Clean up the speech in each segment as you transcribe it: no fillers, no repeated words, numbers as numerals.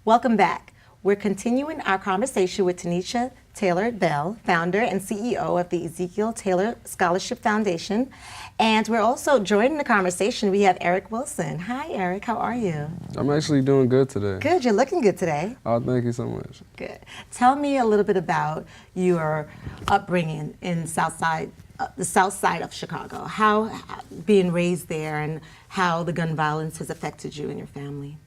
Welcome back. We're continuing our conversation with Tanisha Taylor Bell, founder and CEO of the Ezekiel Taylor Scholarship Foundation. And we're also joining the conversation. We have Eric Wilson. Hi, Eric. How are you? I'm actually doing good today. Good. You're looking good today. Oh, thank you so much. Good. Tell me a little bit about your upbringing in the south side of Chicago. How being raised there and how the gun violence has affected you and your family.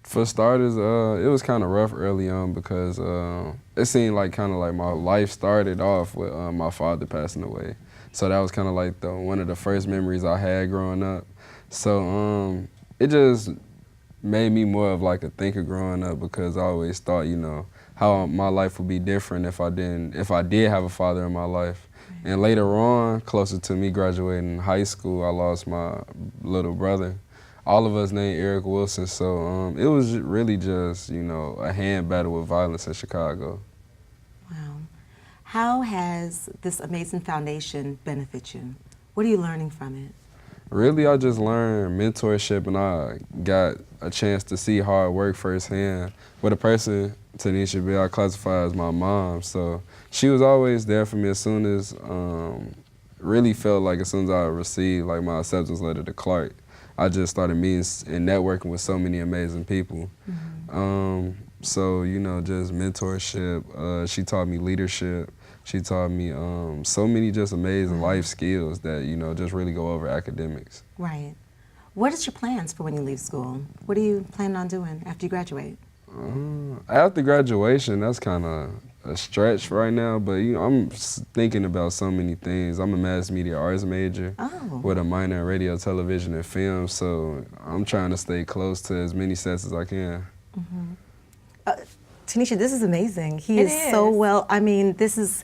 For starters, it was kind of rough early on because it seemed like my life started off with my father passing away. So that was kind of like one of the first memories I had growing up. So it just made me more of like a thinker growing up because I always thought, you know, how my life would be different if I did have a father in my life. And later on, closer to me graduating high school, I lost my little brother. All of us named Eric Wilson, so it was really just, you know, a hand battle with violence in Chicago. Wow. How has this amazing foundation benefited you? What are you learning from it? Really, I just learned mentorship, and I got a chance to see hard work firsthand. With a person, Tanisha Bell, I classify as my mom, so she was always there for me as soon as, really felt like as soon as I received like my acceptance letter to Clark. I just started meeting and networking with so many amazing people. Mm-hmm. So, you know, just mentorship. She taught me leadership. She taught me so many just amazing life skills that, you know, just really go over academics. Right. What is your plans for when you leave school? What are you planning on doing after you graduate? After graduation, that's kind of a stretch right now, but you know, I'm thinking about so many things. I'm a mass media arts major with a minor in radio, television, and film, so I'm trying to stay close to as many sets as I can. Mm-hmm. Tanisha, this is amazing. He is so well, I mean, this is,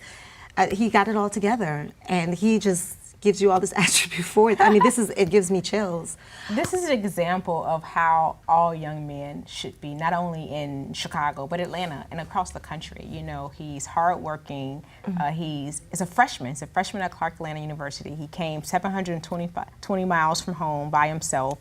he got it all together, and he just gives you all this attribute for it. I mean, it gives me chills. This is an example of how all young men should be, not only in Chicago, but Atlanta and across the country. You know, he's hardworking. He's a freshman. He's a freshman at Clark Atlanta University. He came 720 miles from home by himself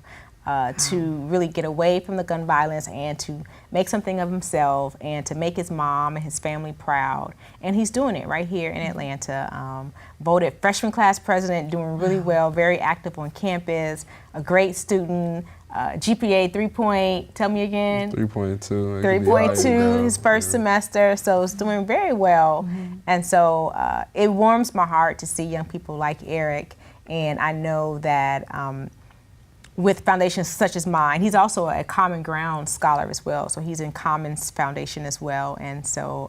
to really get away from the gun violence and to make something of himself and to make his mom and his family proud. And he's doing it right here in Atlanta. Voted freshman class president, doing really well, very active on campus, a great student, GPA 3.2 3.2 his first semester, so it's doing very well. And so it warms my heart to see young people like Eric, and I know that with foundations such as mine, he's also a Common Ground scholar as well, so he's in Commons Foundation as well, and so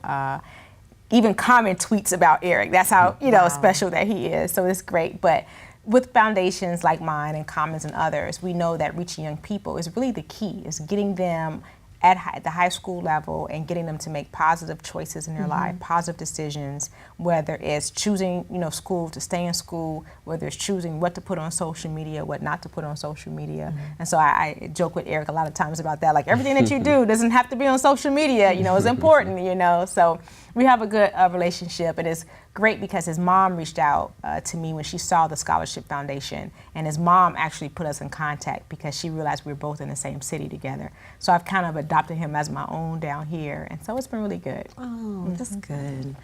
even Common tweets about Eric. That's how, you know, special that he is, so it's great. But with foundations like mine and Commons and others, we know that reaching young people is really the key, is getting them at the high school level and getting them to make positive choices in their life, positive decisions, whether it's choosing, you know, school, to stay in school, whether it's choosing what to put on social media, what not to put on social media. And so I joke with Eric a lot of times about that, like everything that you do doesn't have to be on social media, you know, it's important, you know. So we have a good relationship, and it's great because his mom reached out to me when she saw the Scholarship Foundation, and his mom actually put us in contact because she realized we were both in the same city together. So I've kind of adopted him as my own down here, and so it's been really good. Oh, that's good.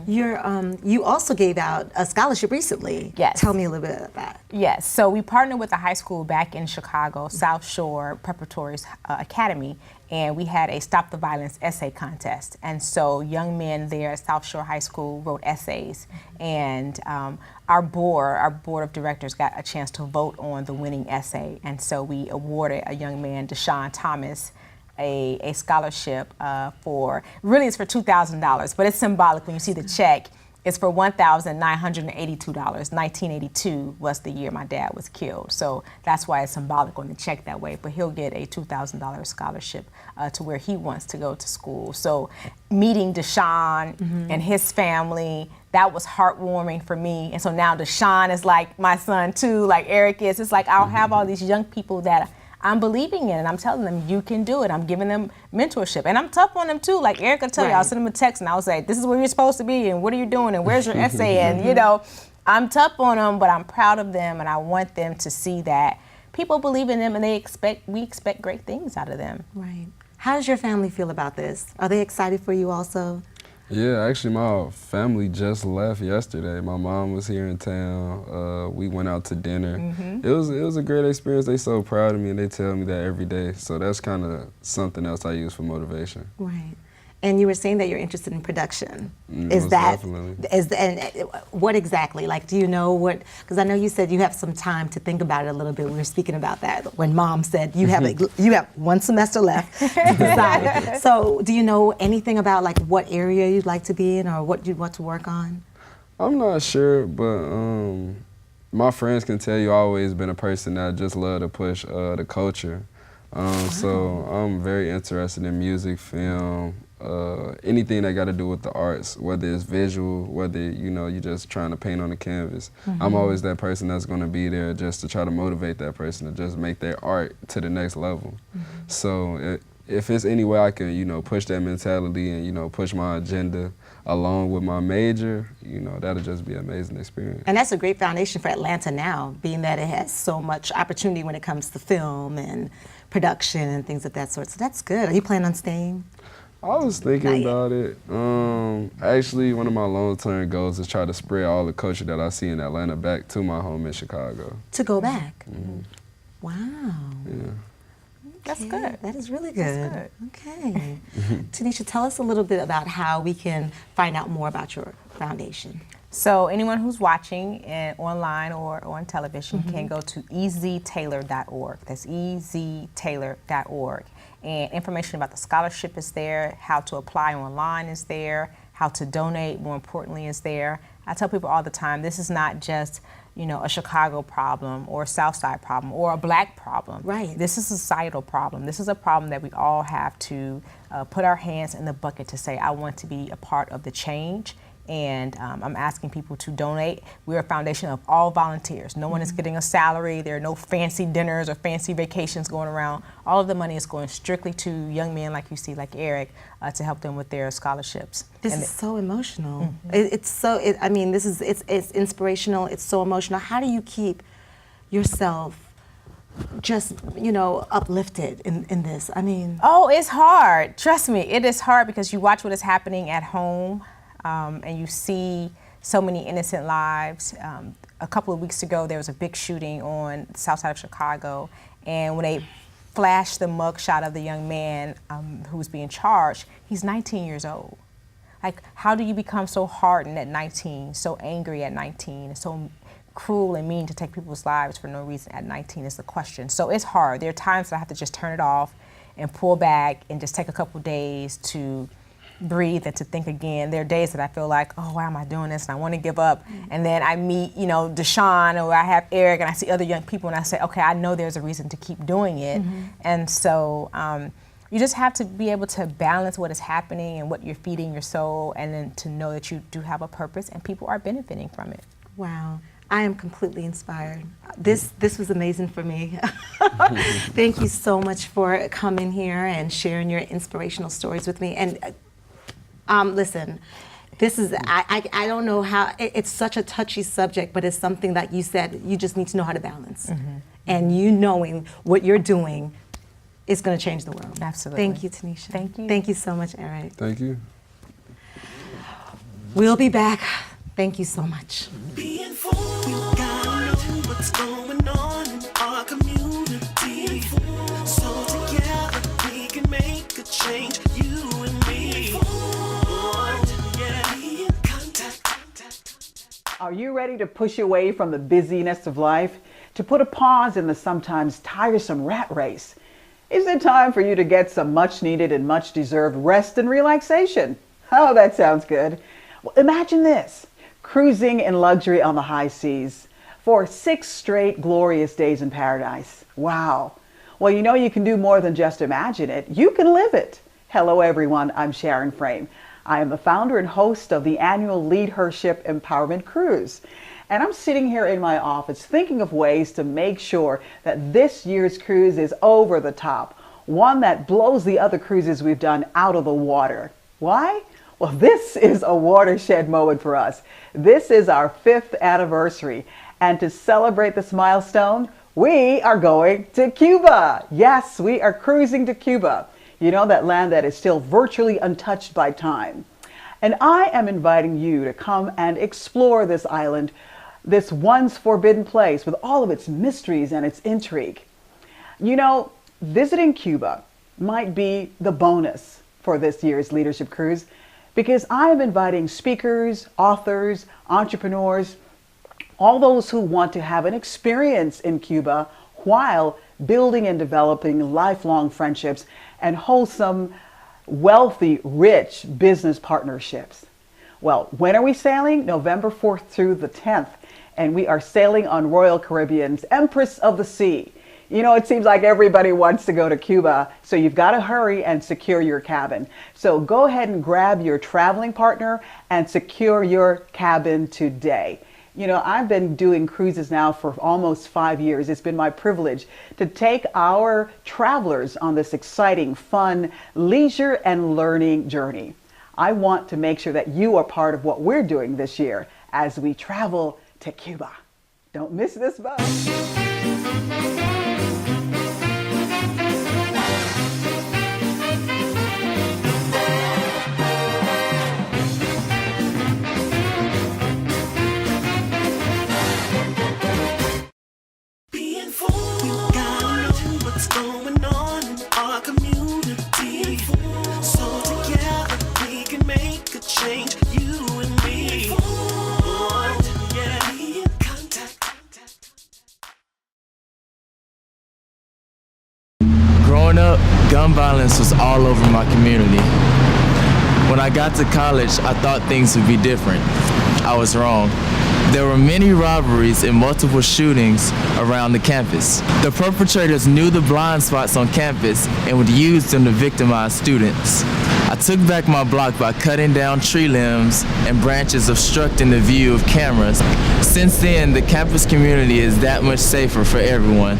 You also gave out a scholarship recently. Yes. Tell me a little bit about that. Yes, so we partnered with a high school back in Chicago, South Shore Preparatory Academy, and we had a Stop the Violence essay contest. And so young men there at South Shore High School wrote essays, and our board of directors got a chance to vote on the winning essay. And so we awarded a young man, Deshaun Thomas, a scholarship for, really it's for $2,000, but it's symbolic when you see the check. It's for $1,982. 1982 was the year my dad was killed. So that's why it's symbolic on the check that way. But he'll get a $2,000 scholarship to where he wants to go to school. So meeting Deshaun and his family, that was heartwarming for me. And so now Deshaun is like my son too, like Eric is. It's like I'll have all these young people that I'm believing in, and I'm telling them, you can do it. I'm giving them mentorship. And I'm tough on them too. Like Eric will tell you, I'll send them a text and I'll say, this is where you're supposed to be, and what are you doing, and where's your essay? And you know, I'm tough on them, but I'm proud of them, and I want them to see that people believe in them, and we expect great things out of them. Right. How does your family feel about this? Are they excited for you also? Yeah, actually, my family just left yesterday. My mom was here in town. We went out to dinner. It was a great experience. They so proud of me, and they tell me that every day. So that's kind of something else I use for motivation. Right. And you were saying that you're interested in production. Most definitely. And what exactly? Like, do you know what? Because I know you said you have some time to think about it a little bit. We were speaking about that when Mom said you have you have one semester left to decide. So, do you know anything about like what area you'd like to be in or what you'd want to work on? I'm not sure, but my friends can tell you I've always been a person that just love to push the culture. So I'm very interested in music, film, anything that got to do with the arts, whether it's visual, whether you're just trying to paint on the canvas. I'm always that person that's going to be there just to try to motivate that person to just make their art to the next level. So if it's any way I can push that mentality and push my agenda along with my major, that'll just be an amazing experience. And that's a great foundation for Atlanta now, being that it has so much opportunity when it comes to film and production and things of that sort. So that's good. Are you planning on staying? I was thinking about it. Actually, one of my long-term goals is try to spread all the culture that I see in Atlanta back to my home in Chicago. To go back? Wow. Yeah. That's good. That is really good. That's good. Okay. Tanisha, tell us a little bit about how we can find out more about your foundation. So anyone who's watching online or on television can go to eztaylor.org. That's eztaylor.org. And information about the scholarship is there, how to apply online is there, how to donate, more importantly, is there. I tell people all the time, this is not just a Chicago problem or a South Side problem or a black problem. Right. This is a societal problem. This is a problem that we all have to put our hands in the bucket to say, I want to be a part of the change. And I'm asking people to donate. We're a foundation of all volunteers. No one is getting a salary. There are no fancy dinners or fancy vacations going around. All of the money is going strictly to young men like you see, like Eric, to help them with their scholarships. This is so emotional. It's inspirational. It's so emotional. How do you keep yourself just, uplifted in this? I mean. Oh, it's hard. Trust me, it is hard because you watch what is happening at home. And you see so many innocent lives. A couple of weeks ago, there was a big shooting on the south side of Chicago, and when they flashed the mugshot of the young man who was being charged, he's 19 years old. Like, how do you become so hardened at 19, so angry at 19, and so cruel and mean to take people's lives for no reason at 19 is the question. So it's hard. There are times that I have to just turn it off and pull back and just take a couple days to breathe and to think again. There are days that I feel like, oh, why am I doing this? And I want to give up. And then I meet, Deshaun, or I have Eric, and I see other young people, and I say, okay, I know there's a reason to keep doing it. And so you just have to be able to balance what is happening and what you're feeding your soul, and then to know that you do have a purpose and people are benefiting from it. Wow. I am completely inspired. This was amazing for me. Thank you so much for coming here and sharing your inspirational stories with me. And listen, this is, I don't know how, it's such a touchy subject, but it's something that you said you just need to know how to balance. And you knowing what you're doing is going to change the world. Absolutely. Thank you, Tanisha. Thank you. Thank you so much, Eric. Thank you. We'll be back. Thank you so much. Be informed. We gotta know what's going on in our community. So together we can make a change, you and me. Yeah, be in contact. Are you ready to push away from the busyness of life, to put a pause in the sometimes tiresome rat race? Is it time for you to get some much needed and much deserved rest and relaxation? Oh, that sounds good. Well, imagine this. Cruising in luxury on the high seas for 6 straight glorious days in paradise. Wow. Well, you can do more than just imagine it. You can live it. Hello, everyone. I'm Sharon Frame. I am the founder and host of the annual Lead Her Ship Empowerment Cruise. And I'm sitting here in my office thinking of ways to make sure that this year's cruise is over the top. One that blows the other cruises we've done out of the water. Why? Well, this is a watershed moment for us. This is our 5th anniversary. And to celebrate this milestone, We are going to Cuba. Yes, we are cruising to Cuba. You know, that land that is still virtually untouched by time. And I am inviting you to come and explore this island, this once forbidden place with all of its mysteries and its intrigue. You know, visiting Cuba might be the bonus for this year's Leadership Cruise, because I am inviting speakers, authors, entrepreneurs, all those who want to have an experience in Cuba while building and developing lifelong friendships and wholesome, wealthy, rich business partnerships. Well, when are we sailing? November 4th through the 10th. And we are sailing on Royal Caribbean's Empress of the Sea. You know, it seems like everybody wants to go to Cuba, so you've got to hurry and secure your cabin. So go ahead and grab your traveling partner and secure your cabin today. You know, I've been doing cruises now for almost 5 years. It's been my privilege to take our travelers on this exciting, fun, leisure and learning journey. I want to make sure that you are part of what we're doing this year as we travel to Cuba. Don't miss this boat. Going on in our community, so together we can make a change, you and me. Yeah, be in contact. Growing up, gun violence was all over my community. When I got to college, I thought things would be different. I was wrong. There were many robberies and multiple shootings around the campus. The perpetrators knew the blind spots on campus and would use them to victimize students. I took back my block by cutting down tree limbs and branches obstructing the view of cameras. Since then, the campus community is that much safer for everyone.